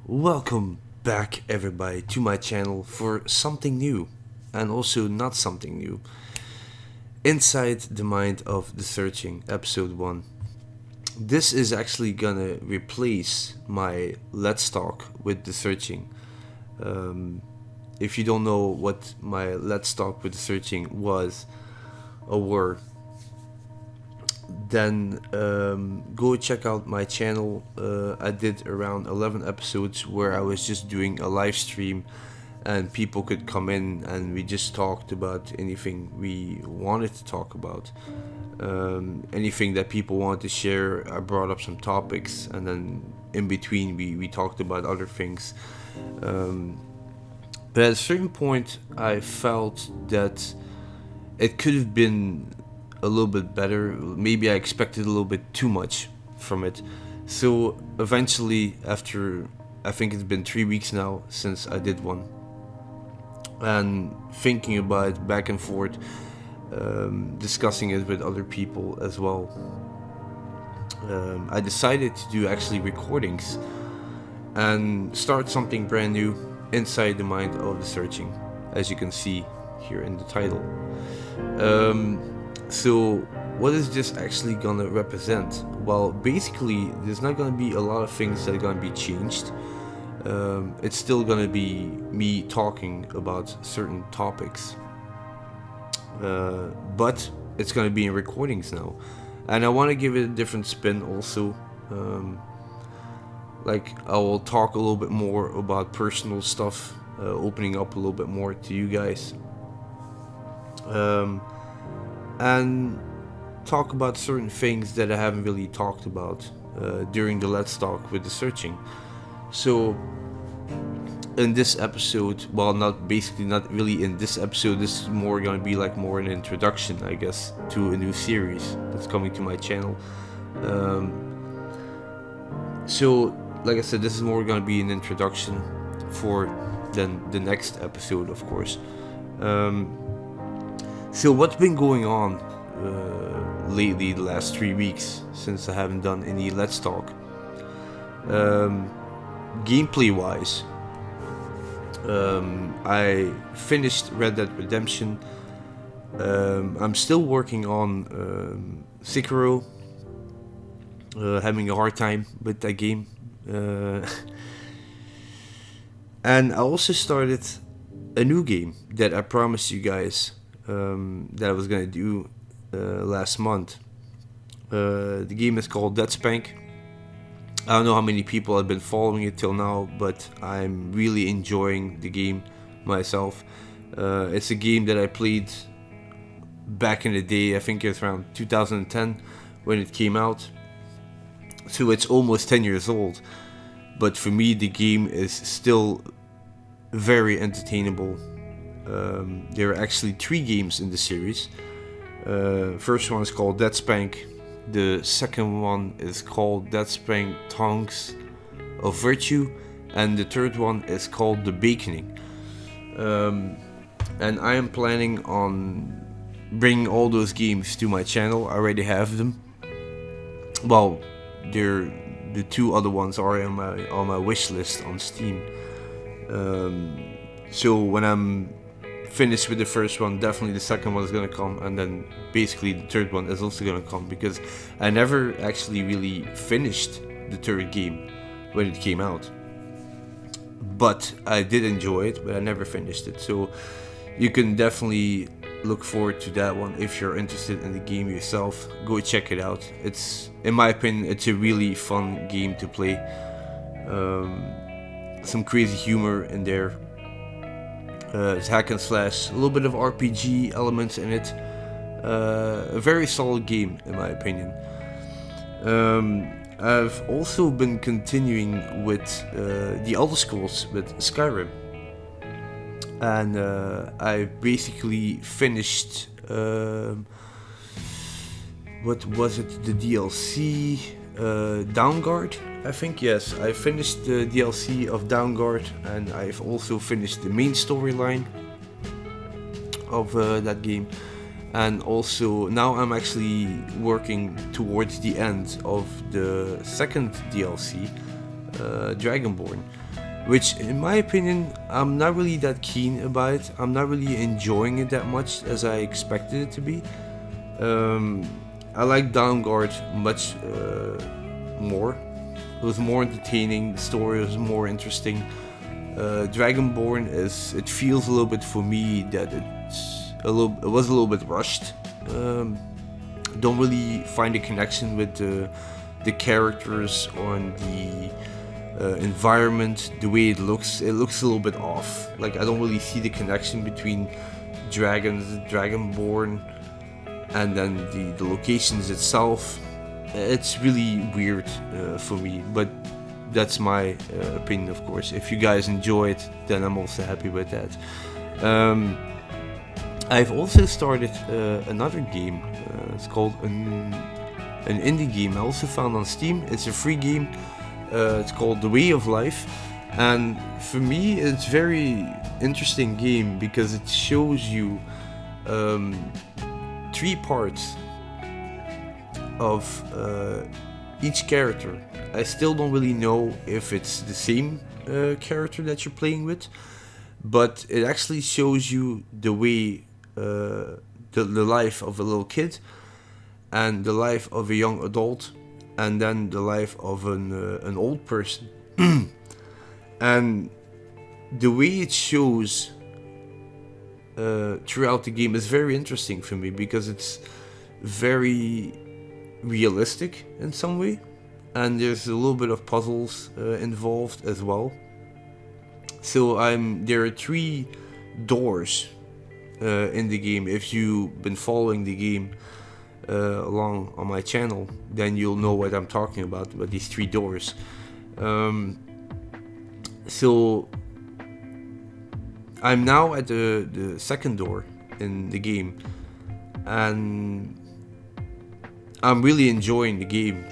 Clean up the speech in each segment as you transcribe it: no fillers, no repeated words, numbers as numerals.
Welcome back, everybody, to my channel for something new and also not something new. Inside the Mind of the Searching, episode 1. This is actually gonna replace my Let's Talk with the Searching. If you don't know what my Let's Talk with the Searching was or were, then go check out my channel. I did around 11 episodes where I was just doing a live stream and people could come in and we just talked about anything we wanted to talk about. Anything that people wanted to share, I brought up some topics, and then in between we talked about other things. But at a certain point, I felt that it could have been a little bit better. Maybe I expected a little bit too much from it. So eventually, after I think it's been 3 weeks now since I did one, and thinking about it back and forth, discussing it with other people as well, I decided to do actually recordings and start something brand new inside the mind of the searching, as you can see here in the title. So what is this actually gonna represent? Well, basically there's not gonna be a lot of things that are gonna be changed. It's still gonna be me talking about certain topics, but it's gonna be in recordings now, and I want to give it a different spin also. Like, I will talk a little bit more about personal stuff, opening up a little bit more to you guys, and talk about certain things that I haven't really talked about during the Let's Talk with the searching. So in this episode, well, not really in this episode, this is more gonna be like more an introduction, I guess, to a new series that's coming to my channel. So like I said, this is more gonna be an introduction for then the next episode, of course. So what's been going on lately, the last 3 weeks, since I haven't done any Let's Talk? Gameplay wise, I finished Red Dead Redemption. I'm still working on Sekiro, having a hard time with that game. And I also started a new game that I promised you guys that I was gonna do last month. The game is called Spank. I don't know how many people have been following it till now, but I'm really enjoying the game myself. It's a game that I played back in the day. I think it's around 2010 when it came out. So it's almost 10 years old. But for me, the game is still very entertainable. There are actually 3 games in the series. First one is called Dead Spank. The second one is called Dead Spank Tongues of Virtue. And the third one is called The Baconing. And I am planning on bringing all those games to my channel. I already have them. Well, the 2 other ones are on my wish list on Steam. So when I'm finished with the first one, definitely the second one is gonna come, and then basically the third one is also gonna come, because I never actually really finished the third game when it came out. But I did enjoy it, but I never finished it. So you can definitely look forward to that one if you're interested in the game yourself. Go check it out. It's, in my opinion, it's a really fun game to play. Some crazy humor in there. It's hack and slash, a little bit of RPG elements in it. A very solid game, in my opinion. I've also been continuing with the Elder Scrolls with Skyrim. And I basically finished, what was it, the DLC, Downguard, I think. Yes, I finished the DLC of Downguard, and I've also finished the main storyline of that game. And also now I'm actually working towards the end of the second DLC, Dragonborn. which in my opinion I'm not really that keen about it. I'm not really enjoying it that much as I expected it to be. I like Downguard much more. It was more entertaining. The story was more interesting. Dragonborn it feels a little bit for me that it was a little bit rushed. Don't really find a connection with the characters on the environment, the way it looks a little bit off. Like, I don't really see the connection between dragons, Dragonborn, and then the locations itself. It's really weird for me, but that's my opinion, of course. If you guys enjoy it, then I'm also happy with that. I've also started another game. It's called an indie game I also found on Steam. It's a free game. It's called The Way of Life, and for me it's a very interesting game because it shows you 3 parts of each character. I still don't really know if it's the same character that you're playing with, but it actually shows you the way the life of a little kid, and the life of a young adult, and then the life of an old person. And the way it shows throughout the game is very interesting for me because it's very realistic in some way, and there's a little bit of puzzles involved as well. So there are 3 doors in the game. If you've been following the game along on my channel, then you'll know what I'm talking about these 3 doors. So I'm now at the second door in the game, and I'm really enjoying the game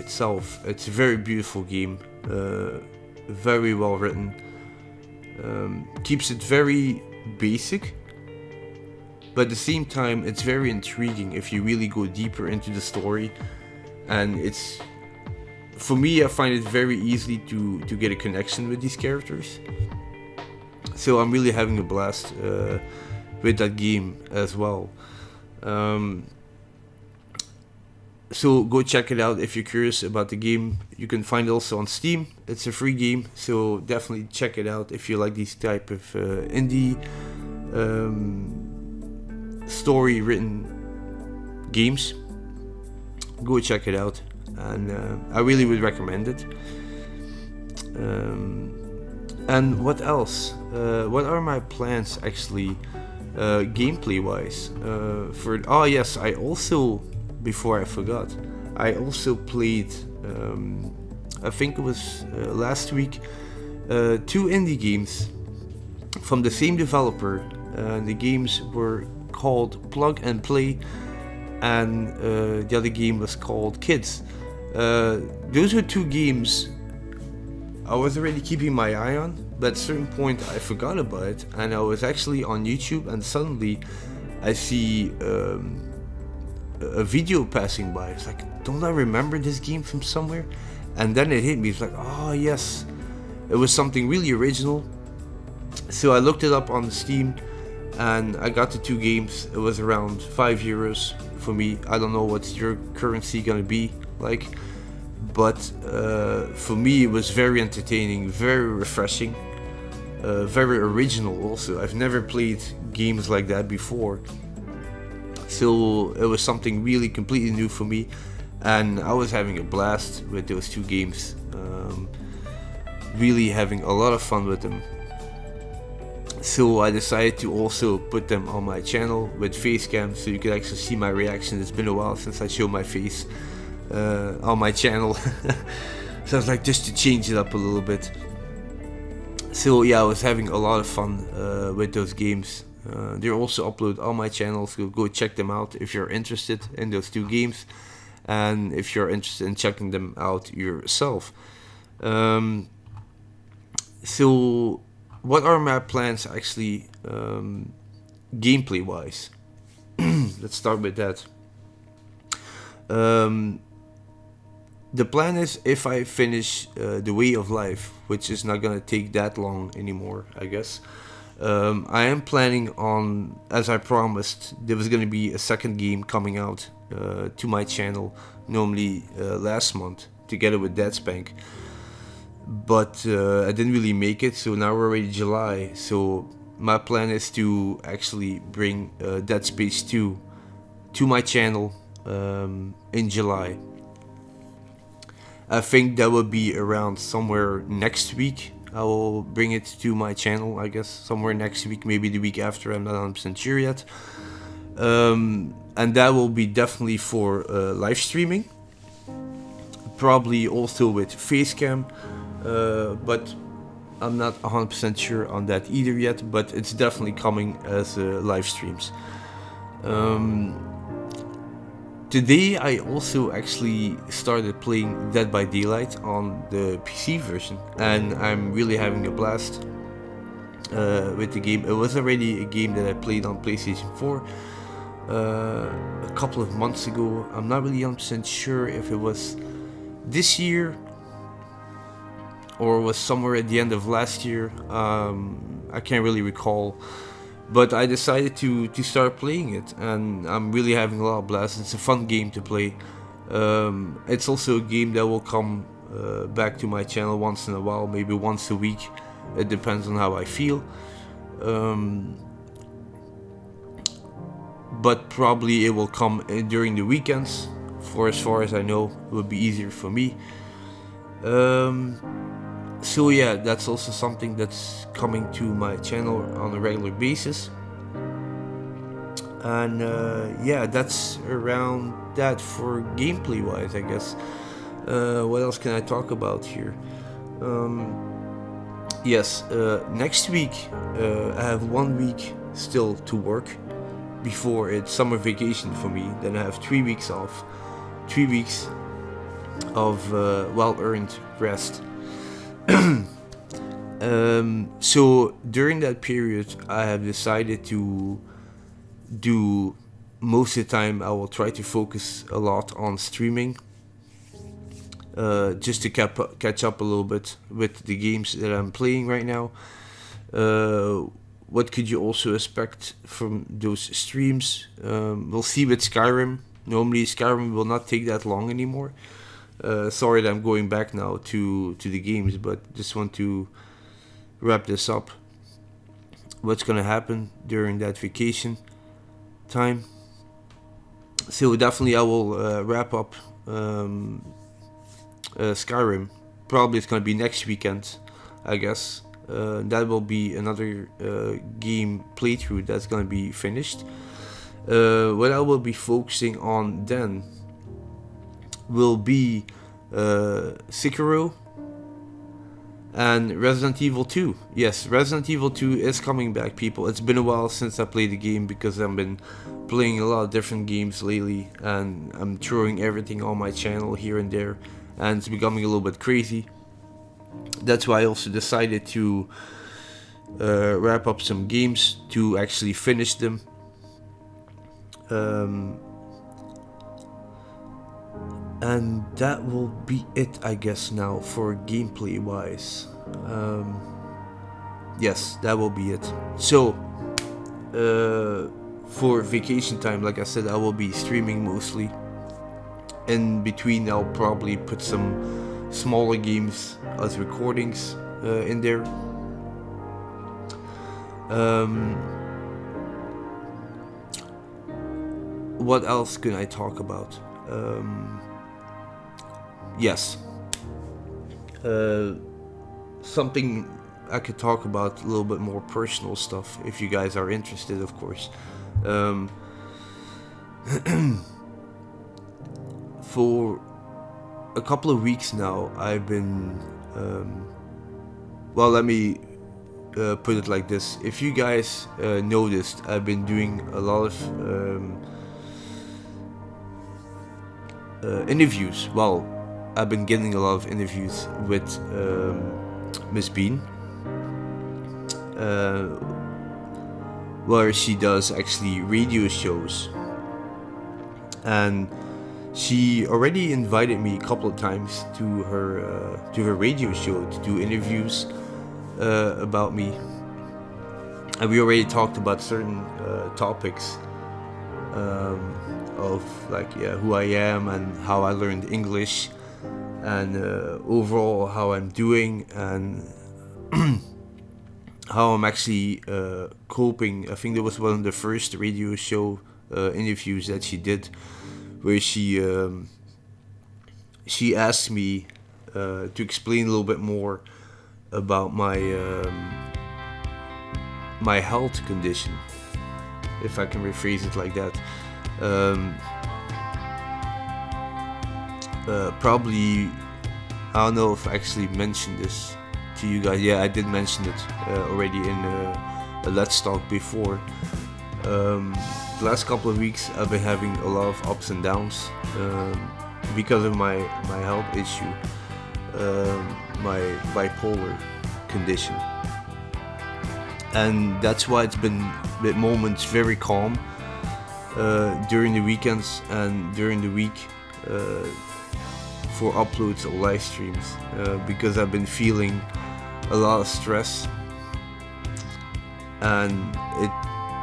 itself. It's a very beautiful game, very well written, keeps it very basic, but at the same time it's very intriguing if you really go deeper into the story. And it's, for me, I find it very easy to get a connection with these characters. So I'm really having a blast with that game as well. So go check it out if you're curious about the game. You can find it also on Steam. It's a free game, so definitely check it out if you like these type of indie story written games. Go check it out, and I really would recommend it. And what else? What are my plans actually, gameplay wise? Oh yes, I also, before I forgot, I also played, I think it was last week, 2 indie games from the same developer. The games were called Plug and Play, and the other game was called Kids. Those were 2 games I was already keeping my eye on, but at a certain point I forgot about it, and I was actually on YouTube, and suddenly I see a video passing by. It's like, don't I remember this game from somewhere? And then it hit me. It's like, oh yes, it was something really original. So I looked it up on Steam, and I got the 2 games. It was around €5 for me. I don't know what's your currency gonna be like, but for me it was very entertaining, very refreshing, very original also. I've never played games like that before, so it was something really completely new for me, and I was having a blast with those 2 games, really having a lot of fun with them. So I decided to also put them on my channel with face cam, so you could actually see my reaction. It's been a while since I showed my face on my channel. So I was like, just to change it up a little bit. So yeah, I was having a lot of fun with those games. They're also uploaded on my channel, so go check them out if you're interested in those 2 games, and if you're interested in checking them out yourself. So what are my plans actually, gameplay wise? Let's start with that. the plan is, if I finish the Way of Life, which is not gonna take that long anymore, I guess. I am planning on, as I promised, there was gonna be a second game coming out to my channel, normally last month, together with Dead Spank. But I didn't really make it, so now we're already July. So my plan is to actually bring Dead Space 2 to my channel in July. I think that will be around somewhere next week. I will bring it to my channel, I guess, somewhere next week, maybe the week after, I'm not 100% sure yet. And that will be definitely for live streaming. Probably also with Facecam, but I'm not 100% sure on that either yet, but it's definitely coming as live streams. Today I also actually started playing Dead by Daylight on the PC version, and I'm really having a blast with the game. It was already a game that I played on PlayStation 4 a couple of months ago. I'm not really 100% sure if it was this year or was somewhere at the end of last year. I can't really recall. But I decided to start playing it, and I'm really having a lot of blast. It's a fun game to play. It's also a game that will come back to my channel once in a while, maybe once a week. It depends on how I feel. But probably it will come during the weekends. For as far as I know, it will be easier for me. So yeah, that's also something that's coming to my channel on a regular basis. And yeah, that's around that for gameplay wise, I guess. What else can I talk about here? Yes, next week I have 1 week still to work before it's summer vacation for me. Then I have 3 weeks off, 3 weeks of well-earned rest. So during that period, I have decided to do, most of the time I will try to focus a lot on streaming, just to catch up a little bit with the games that I'm playing right now. What could you also expect from those streams? We'll see with Skyrim. Normally Skyrim will not take that long anymore. Sorry that I'm going back now to the games, but just want to wrap this up. What's gonna happen during that vacation time? So definitely I will wrap up Skyrim. Probably it's gonna be next weekend, I guess. That will be another game playthrough that's gonna be finished. What I will be focusing on then will be Sekiro and Resident Evil 2. Yes, Resident Evil 2 is coming back, people. It's been a while since I played the game because I've been playing a lot of different games lately, and I'm throwing everything on my channel here and there, and it's becoming a little bit crazy. That's why I also decided to wrap up some games to actually finish them. And that will be it, I guess, now for gameplay wise. Yes, that will be it. So, for vacation time, like I said, I will be streaming mostly. In between, I'll probably put some smaller games as recordings in there. What else can I talk about? Yes. Something I could talk about, a little bit more personal stuff, if you guys are interested, of course. For a couple of weeks now, I've been... well, let me put it like this. If you guys noticed, I've been doing a lot of interviews. Well, I've been getting a lot of interviews with Miss Bean, where she does actually radio shows, and She already invited me a couple of times to her radio show to do interviews about me, and we already talked about certain topics of like who I am and how I learned English and overall how I'm doing and how I'm actually coping. I think that was one of the first radio show interviews that she did, where she asked me to explain a little bit more about my health condition, if I can rephrase it like that. Probably, I don't know if I actually mentioned this to you guys. Yeah, I did mention it already in a Let's Talk before. The last couple of weeks I've been having a lot of ups and downs because of my health issue, my bipolar condition. And that's why it's been at moments very calm during the weekends and during the week for uploads or live streams because I've been feeling a lot of stress and it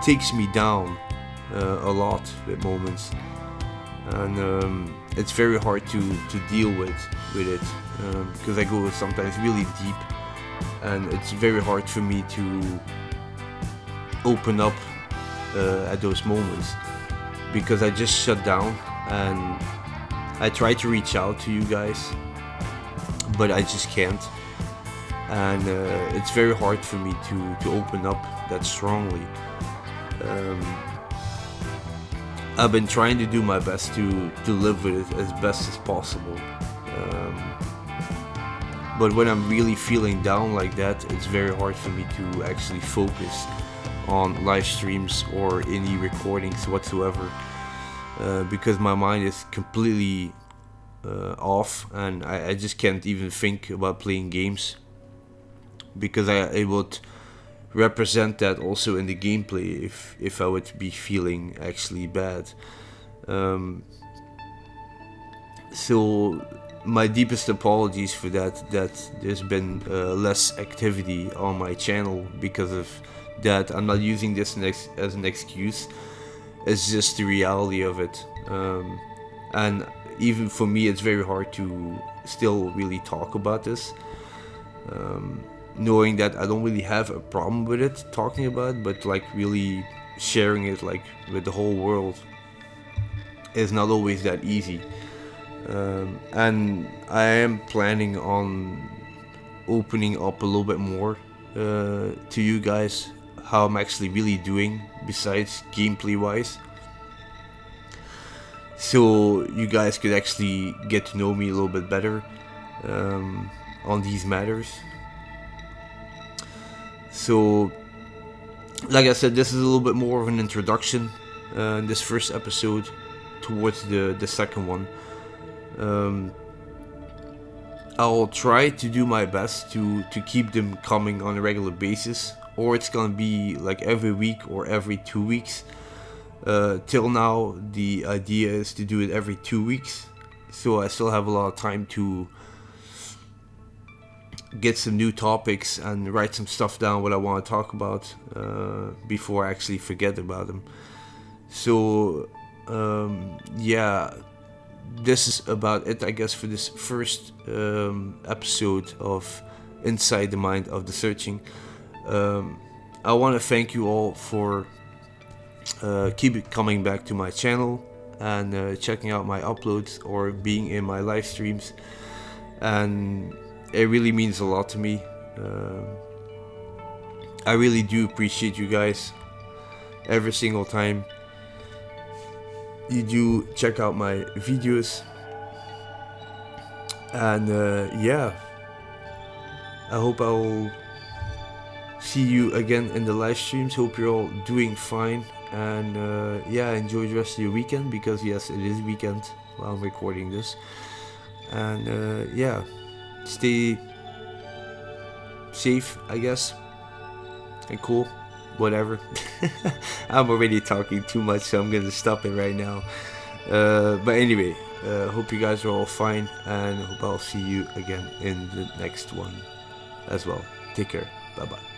takes me down a lot at moments, and it's very hard to deal with it because I go sometimes really deep, and it's very hard for me to open up at those moments because I just shut down, and I try to reach out to you guys, but I just can't, and it's very hard for me to open up that strongly. I've been trying to do my best to live with it as best as possible, but when I'm really feeling down like that, it's very hard for me to actually focus on live streams or any recordings whatsoever, because my mind is completely off, and I just can't even think about playing games because it would represent that also in the gameplay if I would be feeling actually bad. So my deepest apologies for that there's been less activity on my channel because of that. I'm not using this as an excuse. It's just the reality of it, and even for me it's very hard to still really talk about this, knowing that I don't really have a problem with it talking about it, but like really sharing it like with the whole world is not always that easy. And I am planning on opening up a little bit more to you guys how I'm actually really doing besides gameplay wise, so you guys could actually get to know me a little bit better on these matters. So like I said, this is a little bit more of an introduction in this first episode towards the second one. I'll try to do my best to keep them coming on a regular basis, or it's gonna be like every week or every 2 weeks. Till now the idea is to do it every 2 weeks, so I still have a lot of time to get some new topics and write some stuff down what I want to talk about before I actually forget about them. So yeah, this is about it, I guess, for this first episode of Inside the Mind of the Searching. I want to thank you all for keep coming back to my channel and checking out my uploads or being in my live streams, and it really means a lot to me. I really do appreciate you guys every single time you do check out my videos, and yeah, I hope I'll see you again in the live streams. Hope you're all doing fine, and yeah, enjoy the rest of your weekend, because yes, it is weekend while I'm recording this, and yeah, stay safe, I guess, and cool, whatever. I'm already talking too much, so I'm gonna stop it right now. But anyway, hope you guys are all fine, and hope I'll see you again in the next one as well. Take care. Bye bye.